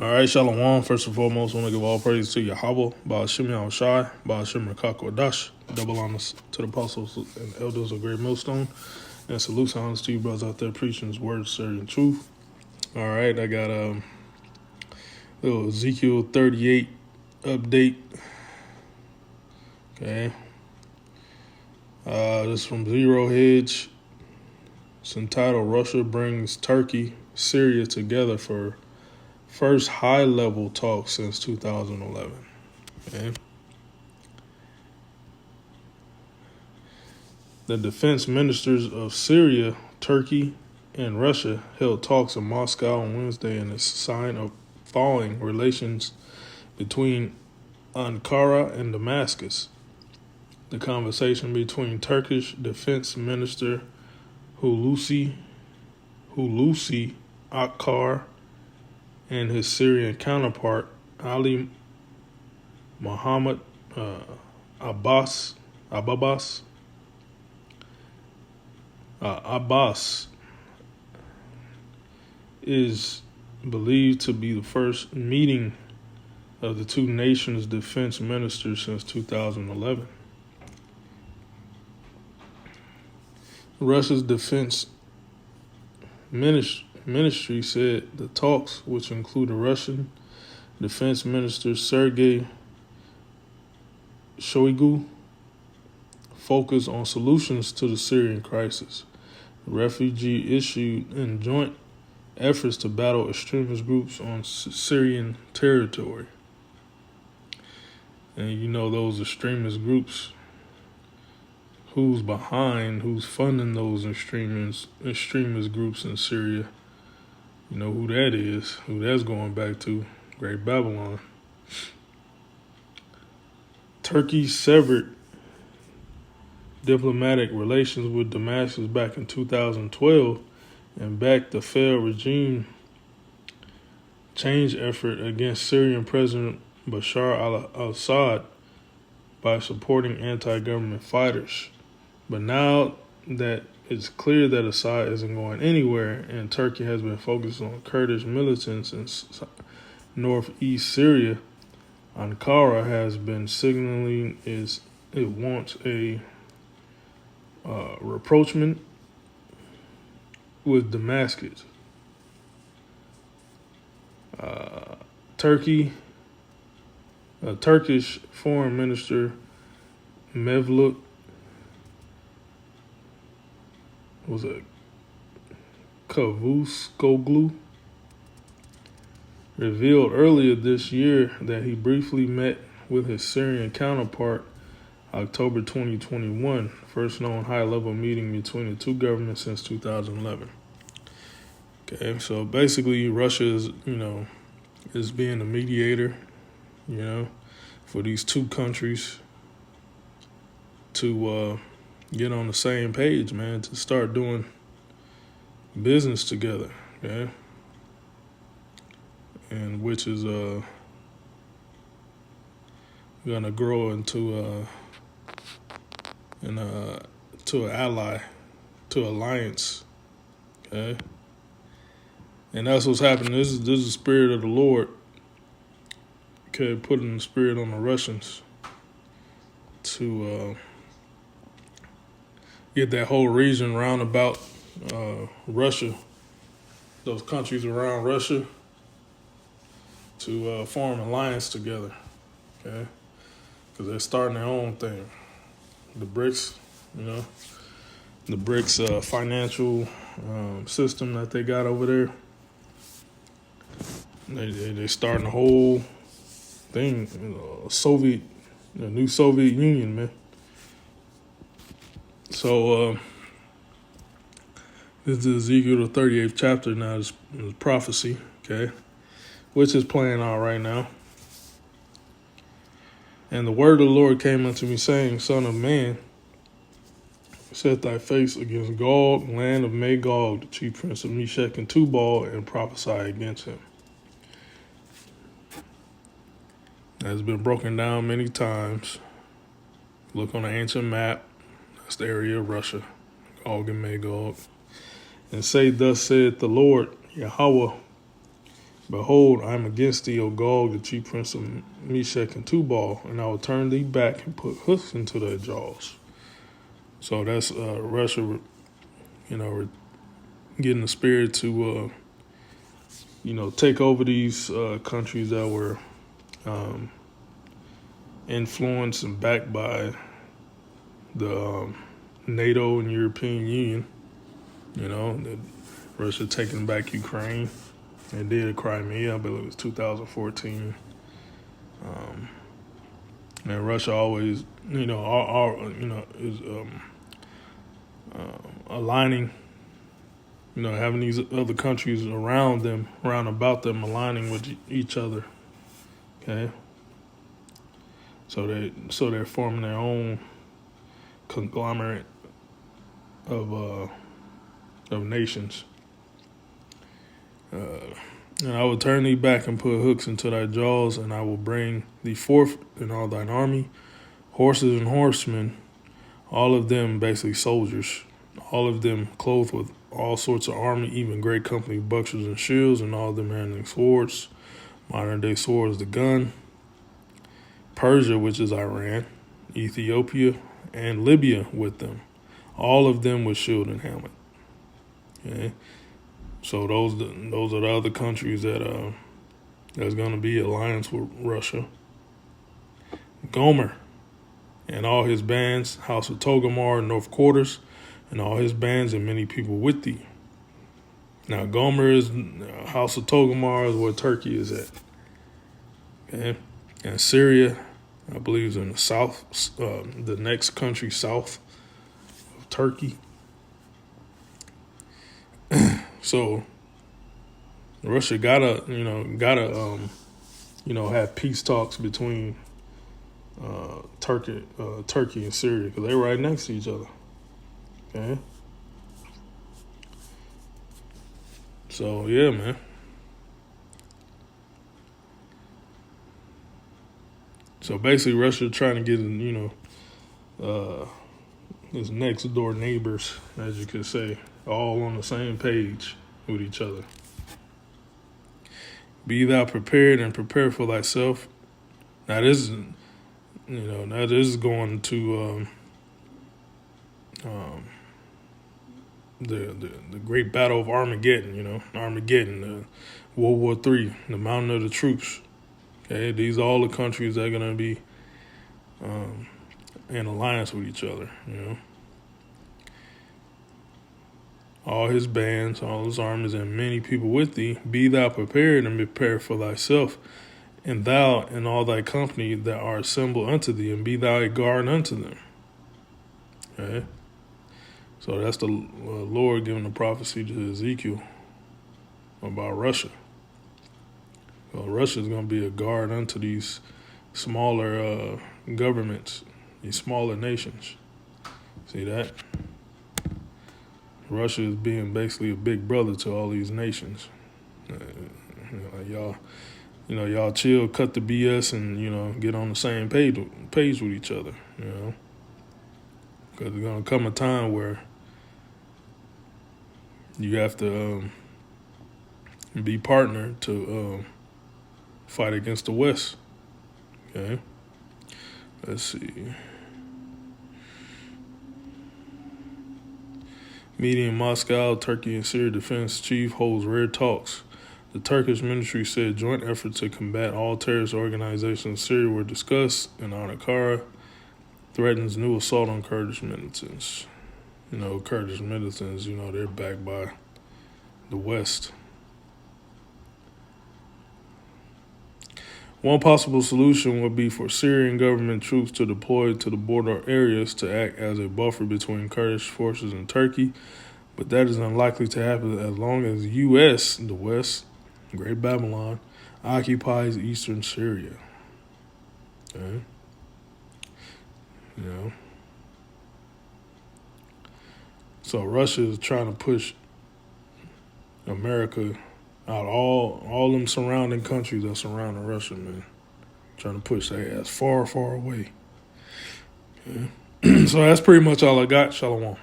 All right, Shalom. First and foremost, I want to give all praise to Yahweh, Ba'ashim Yahushai, Ba'ashim Rakakwadash. Double honors to the apostles and elders of Great Millstone. And salutes and honors to you brothers out there preaching his word, serving truth. All right, I got a little Ezekiel 38 update. Okay. This is from Zero Hedge. It's entitled Russia Brings Turkey, Syria Together for First High-Level Talk Since 2011. Okay. The defense ministers of Syria, Turkey, and Russia held talks in Moscow on Wednesday in a sign of thawing relations between Ankara and Damascus. The conversation between Turkish Defense Minister Hulusi Akar and his Syrian counterpart Ali Muhammad Abbas is believed to be the first meeting of the two nations' defense ministers since 2011. Russia's defense ministry said the talks, which include Russian Defense Minister Sergei Shoigu, focus on solutions to the Syrian crisis, the refugee issue, and joint efforts to battle extremist groups on Syrian territory. And you know those extremist groups, who's funding those extremist groups in Syria. You know who that is, who that's going back to, Great Babylon. Turkey severed diplomatic relations with Damascus back in 2012 and backed the failed regime change effort against Syrian President Bashar al-Assad by supporting anti-government fighters. But now that it's clear that Assad isn't going anywhere and Turkey has been focused on Kurdish militants in northeast Syria, Ankara has been signaling it wants a rapprochement with Damascus. Turkish Foreign Minister Mevlut Cavusoglu revealed earlier this year that he briefly met with his Syrian counterpart October 2021, first known high-level meeting between the two governments since 2011. Okay, so basically Russia is being a mediator, for these two countries to get on the same page, man, to start doing business together, okay? And which is gonna grow into to an ally, to alliance, okay? And that's what's happening. This is the spirit of the Lord, okay, putting the spirit on the Russians to get that whole region round about Russia, those countries around Russia, to form an alliance together, okay? Because they're starting their own thing. The BRICS, the BRICS financial system that they got over there, they're starting the whole thing, the new Soviet Union, man. So this is Ezekiel the 38th chapter now, is prophecy, okay, which is playing out right now. And the word of the Lord came unto me, saying, Son of man, set thy face against Gog, land of Magog, the chief prince of Meshech and Tubal, and prophesy against him. That's been broken down many times. Look on the ancient map. That's the area of Russia, Gog and Magog. And say, thus saith the Lord, Yahweh, Behold, I am against thee, O Gog, the chief prince of Meshech and Tubal, and I will turn thee back and put hooks into thy jaws. So that's Russia, getting the spirit to, take over these countries that were influenced and backed by the NATO and European Union. Russia taking back Ukraine. They did Crimea, I believe it was 2014. And Russia always, is aligning, having these other countries around about them, aligning with each other. Okay, so they're forming their own conglomerate of nations. And I will turn thee back and put hooks into thy jaws, and I will bring thee forth in all thine army, horses and horsemen, all of them basically soldiers, all of them clothed with all sorts of army, even great company of bucklers and shields, and all of them handling swords, modern day swords, the gun. Persia, which is Iran, Ethiopia, and Libya with them, all of them with shield and helmet. Okay. So those are the other countries that there's going to be alliance with Russia. Gomer and all his bands, House of Togomar, North Quarters, and all his bands and many people with thee. Now Gomer is House of Togomar is where Turkey is at. Okay, and Syria, I believe, is in the south, the next country south of Turkey. So Russia gotta have peace talks between Turkey and Syria, because they're right next to each other. Okay. So yeah, man. So basically, Russia trying to get his next door neighbors, as you could say, all on the same page with each other. Be thou prepared and prepare for thyself. Now this is going to the great battle of Armageddon. Armageddon, World War III, the mountain of the troops. Okay, these are all the countries that are going to be in alliance with each other. All his bands, all his armies, and many people with thee. Be thou prepared and prepare for thyself, and thou and all thy company that are assembled unto thee, and be thou a guard unto them. Okay? So that's the Lord giving the prophecy to Ezekiel about Russia. So Russia is going to be a guard unto these smaller governments, these smaller nations. See that? Russia is being basically a big brother to all these nations. Y'all chill, cut the BS, and get on the same page with each other. Because there's gonna come a time where you have to be partnered to fight against the West. Okay, let's see. Meeting in Moscow, Turkey and Syria defense chief holds rare talks. The Turkish ministry said joint efforts to combat all terrorist organizations in Syria were discussed, and Ankara threatens new assault on Kurdish militants. Kurdish militants, they're backed by the West. One possible solution would be for Syrian government troops to deploy to the border areas to act as a buffer between Kurdish forces and Turkey, but that is unlikely to happen as long as the U.S., the West, Great Babylon, occupies eastern Syria. Okay? So Russia is trying to push America out, all them surrounding countries that surround Russia, man. Trying to push their ass far, far away. Okay? So that's pretty much all I got. Shalom.